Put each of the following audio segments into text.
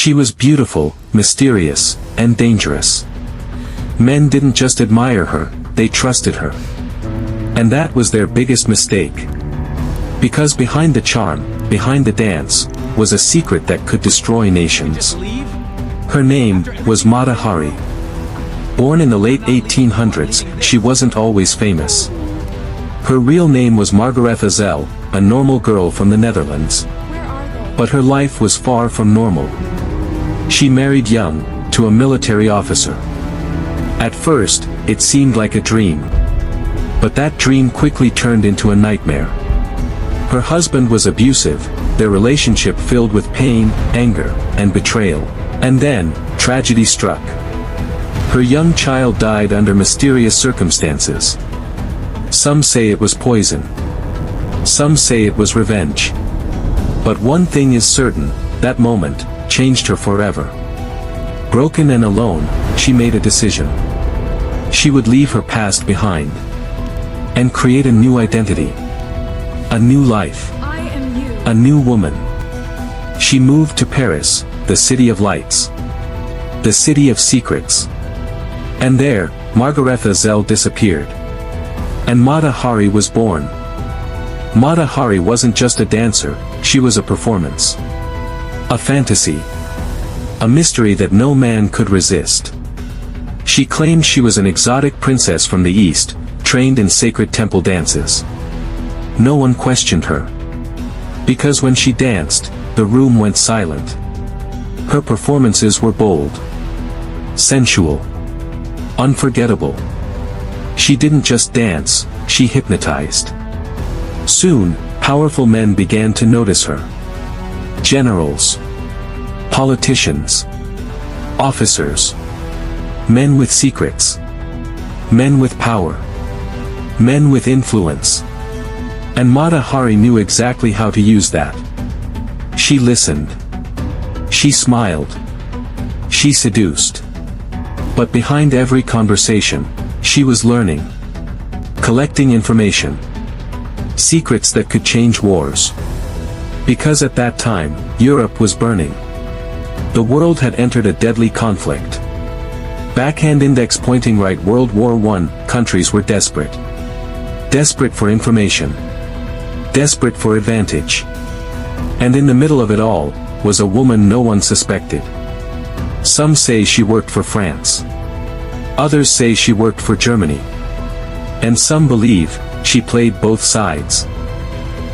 She was beautiful, mysterious, and dangerous. Men didn't just admire her, they trusted her. And that was their biggest mistake. Because behind the charm, behind the dance, was a secret that could destroy nations. Her name was Mata Hari. Born in the late 1800s, she wasn't always famous. Her real name was Margaretha Zell, a normal girl from the Netherlands. But her life was far from normal. She married young, to a military officer. At first, it seemed like a dream. But that dream quickly turned into a nightmare. Her husband was abusive, their relationship filled with pain, anger, and betrayal. And then, tragedy struck. Her young child died under mysterious circumstances. Some say it was poison. Some say it was revenge. But one thing is certain, that moment changed her forever. Broken and alone, she made a decision. She would leave her past behind and create a new identity. A new life. A new woman. She moved to Paris, the city of lights. The city of secrets. And there, Margaretha Zell disappeared. And Mata Hari was born. Mata Hari wasn't just a dancer, she was a performance. A fantasy. A mystery that no man could resist. She claimed she was an exotic princess from the East, trained in sacred temple dances. No one questioned her. Because when she danced, the room went silent. Her performances were bold. Sensual. Unforgettable. She didn't just dance, she hypnotized. Soon, powerful men began to notice her. Generals. Politicians. Officers. Men with secrets. Men with power. Men with influence. And Mata Hari knew exactly how to use that. She listened. She smiled. She seduced. But behind every conversation, she was learning. Collecting information. Secrets that could change wars. Because at that time, Europe was burning. The world had entered a deadly conflict. Backhand index pointing right. World War I, countries were desperate. Desperate for information. Desperate for advantage. And in the middle of it all, was a woman no one suspected. Some say she worked for France. Others say she worked for Germany. And some believe, she played both sides.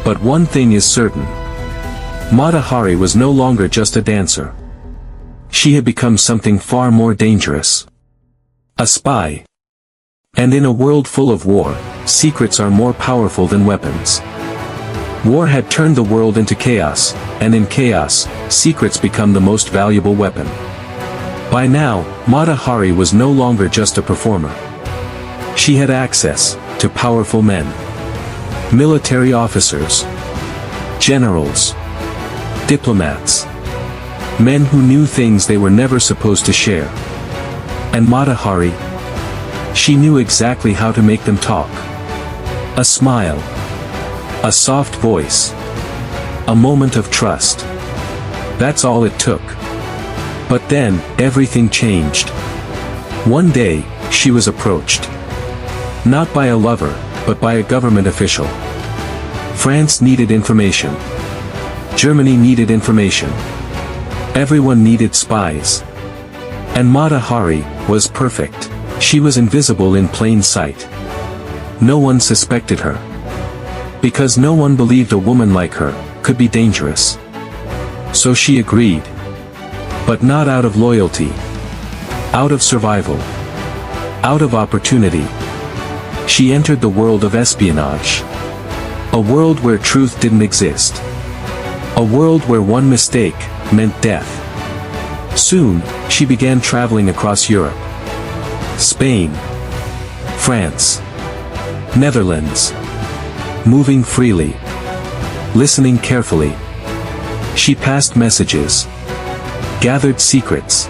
But one thing is certain. Mata Hari was no longer just a dancer. She had become something far more dangerous. A spy. And in a world full of war, secrets are more powerful than weapons. War had turned the world into chaos, and in chaos, secrets become the most valuable weapon. By now, Mata Hari was no longer just a performer. She had access to powerful men. Military officers. Generals. Diplomats. Men who knew things they were never supposed to share. And Mata Hari, she knew exactly how to make them talk. A smile. A soft voice. A moment of trust. That's all it took. But then, everything changed. One day, she was approached. Not by a lover, but by a government official. France needed information. Germany needed information. Everyone needed spies. And Mata Hari was perfect. She was invisible in plain sight. No one suspected her. Because no one believed a woman like her could be dangerous. So she agreed. But not out of loyalty. Out of survival. Out of opportunity. She entered the world of espionage. A world where truth didn't exist. A world where one mistake meant death. Soon, she began traveling across Europe. Spain. France. Netherlands. Moving freely. Listening carefully. She passed messages. Gathered secrets.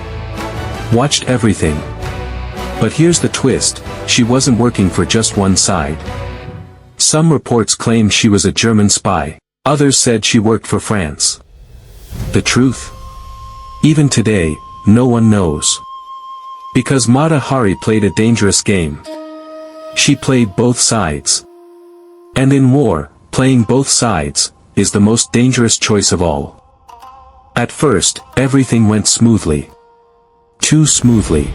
Watched everything. But here's the twist, she wasn't working for just one side. Some reports claimed she was a German spy. Others said she worked for France. The truth? Even today, no one knows. Because Mata Hari played a dangerous game. She played both sides. And in war, playing both sides is the most dangerous choice of all. At first, everything went smoothly. Too smoothly.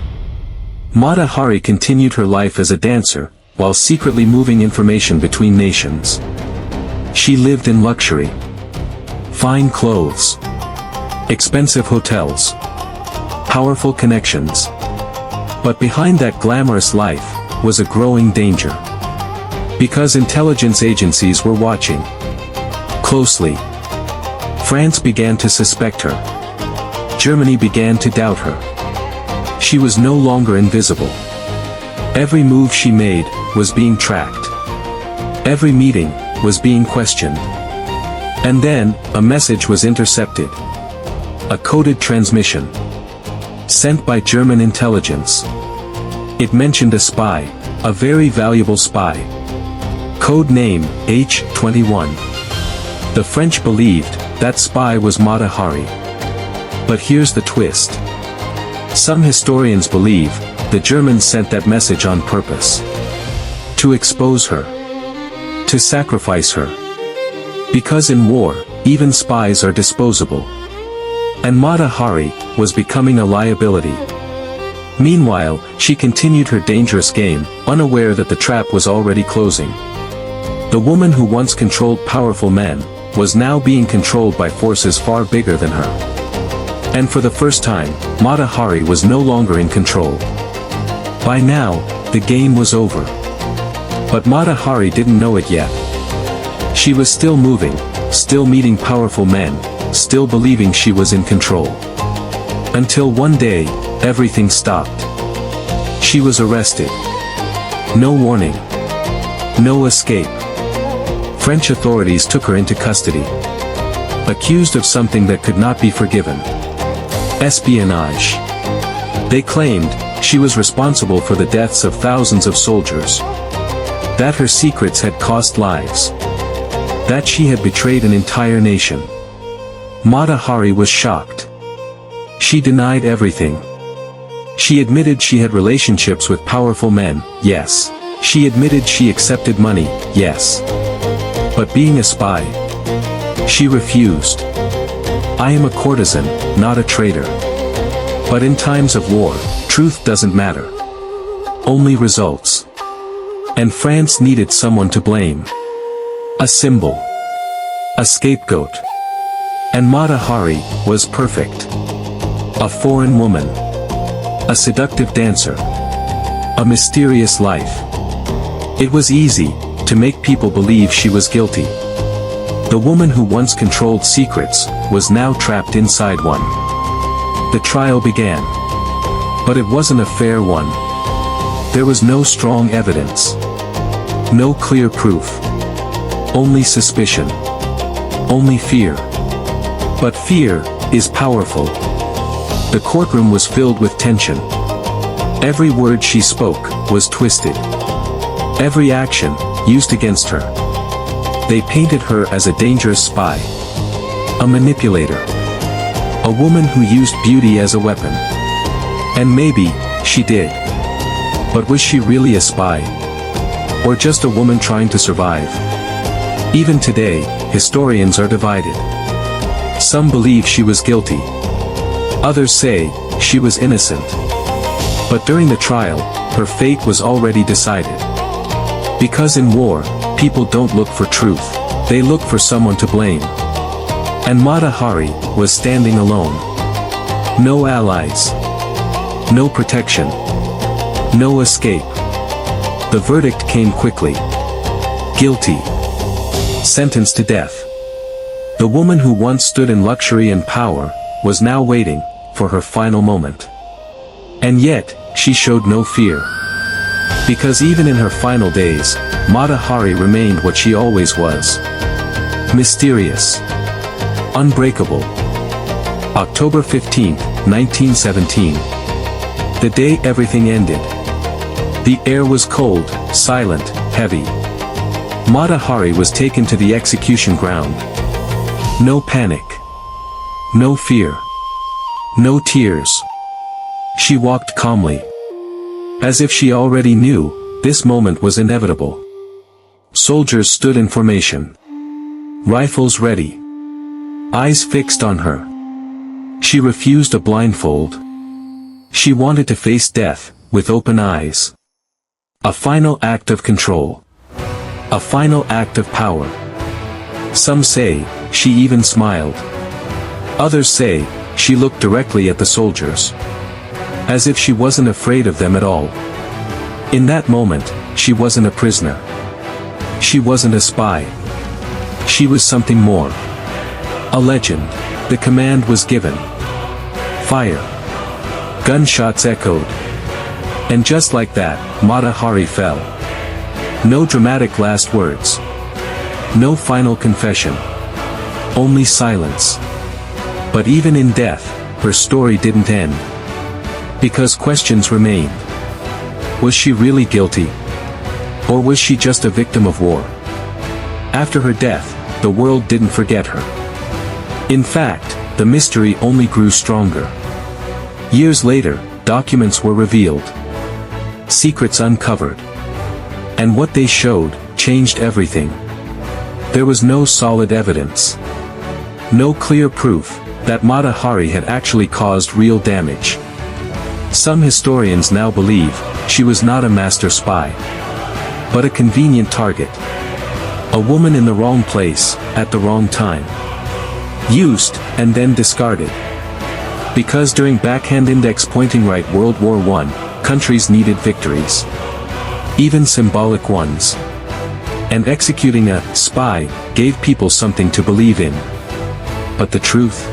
Mata Hari continued her life as a dancer, while secretly moving information between nations. She lived in luxury. Fine clothes. Expensive hotels. Powerful connections. But behind that glamorous life was a growing danger. Because intelligence agencies were watching closely. France began to suspect her. Germany began to doubt her. She was no longer invisible. Every move she made was being tracked. Every meeting was being questioned. And then, a message was intercepted. A coded transmission. Sent by German intelligence. It mentioned a spy, a very valuable spy. Code name, H-21. The French believed that spy was Mata Hari. But here's the twist. Some historians believe the Germans sent that message on purpose. To expose her. To sacrifice her. Because in war, even spies are disposable. And Mata Hari was becoming a liability. Meanwhile, she continued her dangerous game, unaware that the trap was already closing. The woman who once controlled powerful men was now being controlled by forces far bigger than her. And for the first time, Mata Hari was no longer in control. By now, the game was over. But Mata Hari didn't know it yet. She was still moving, still meeting powerful men, still believing she was in control. Until one day, everything stopped. She was arrested. No warning. No escape. French authorities took her into custody. Accused of something that could not be forgiven. Espionage. They claimed she was responsible for the deaths of thousands of soldiers. That her secrets had cost lives. That she had betrayed an entire nation. Mata Hari was shocked. She denied everything. She admitted she had relationships with powerful men, yes. She admitted she accepted money, yes. But being a spy, she refused. I am a courtesan, not a traitor. But in times of war, truth doesn't matter. Only results. And France needed someone to blame. A symbol. A scapegoat. And Mata Hari was perfect. A foreign woman. A seductive dancer. A mysterious life. It was easy to make people believe she was guilty. The woman who once controlled secrets was now trapped inside one. The trial began. But it wasn't a fair one. There was no strong evidence. No clear proof. Only suspicion. Only fear. But fear is powerful. The courtroom was filled with tension. Every word she spoke was twisted. Every action used against her. They painted her as a dangerous spy. A manipulator. A woman who used beauty as a weapon. And maybe, she did. But was she really a spy? Or just a woman trying to survive? Even today, historians are divided. Some believe she was guilty. Others say, she was innocent. But during the trial, her fate was already decided. Because in war, people don't look for truth, they look for someone to blame. And Mata Hari was standing alone. No allies. No protection. No escape. The verdict came quickly. Guilty. Sentenced to death. The woman who once stood in luxury and power, was now waiting for her final moment. And yet, she showed no fear. Because even in her final days, Mata Hari remained what she always was. Mysterious. Unbreakable. October 15, 1917. The day everything ended. The air was cold, silent, heavy. Mata Hari was taken to the execution ground. No panic. No fear. No tears. She walked calmly. As if she already knew, this moment was inevitable. Soldiers stood in formation. Rifles ready. Eyes fixed on her. She refused a blindfold. She wanted to face death, with open eyes. A final act of control. A final act of power. Some say, she even smiled. Others say, she looked directly at the soldiers. As if she wasn't afraid of them at all. In that moment, she wasn't a prisoner. She wasn't a spy. She was something more. A legend. The command was given. Fire. Gunshots echoed. And just like that, Mata Hari fell. No dramatic last words. No final confession. Only silence. But even in death, her story didn't end. Because questions remained. Was she really guilty? Or was she just a victim of war? After her death, the world didn't forget her. In fact, the mystery only grew stronger. Years later, documents were revealed. Secrets uncovered. And what they showed, changed everything. There was no solid evidence. No clear proof, that Mata Hari had actually caused real damage. Some historians now believe, she was not a master spy. But a convenient target. A woman in the wrong place, at the wrong time. Used, and then discarded. Because during backhand index pointing right World War I, countries needed victories. Even symbolic ones. And executing a spy gave people something to believe in. But the truth?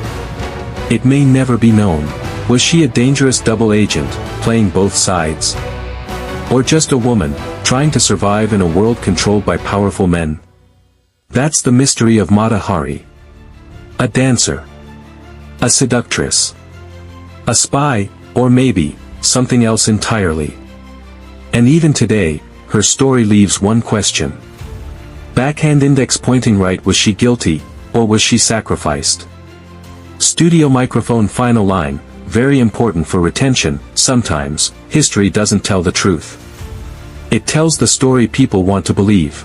It may never be known. Was she a dangerous double agent, playing both sides? Or just a woman, trying to survive in a world controlled by powerful men? That's the mystery of Mata Hari. A dancer. A seductress. A spy, or maybe, something else entirely. And even today, her story leaves one question. Backhand index pointing right, was she guilty, or was she sacrificed? Studio microphone final line, very important for retention. Sometimes, history doesn't tell the truth. It tells the story people want to believe.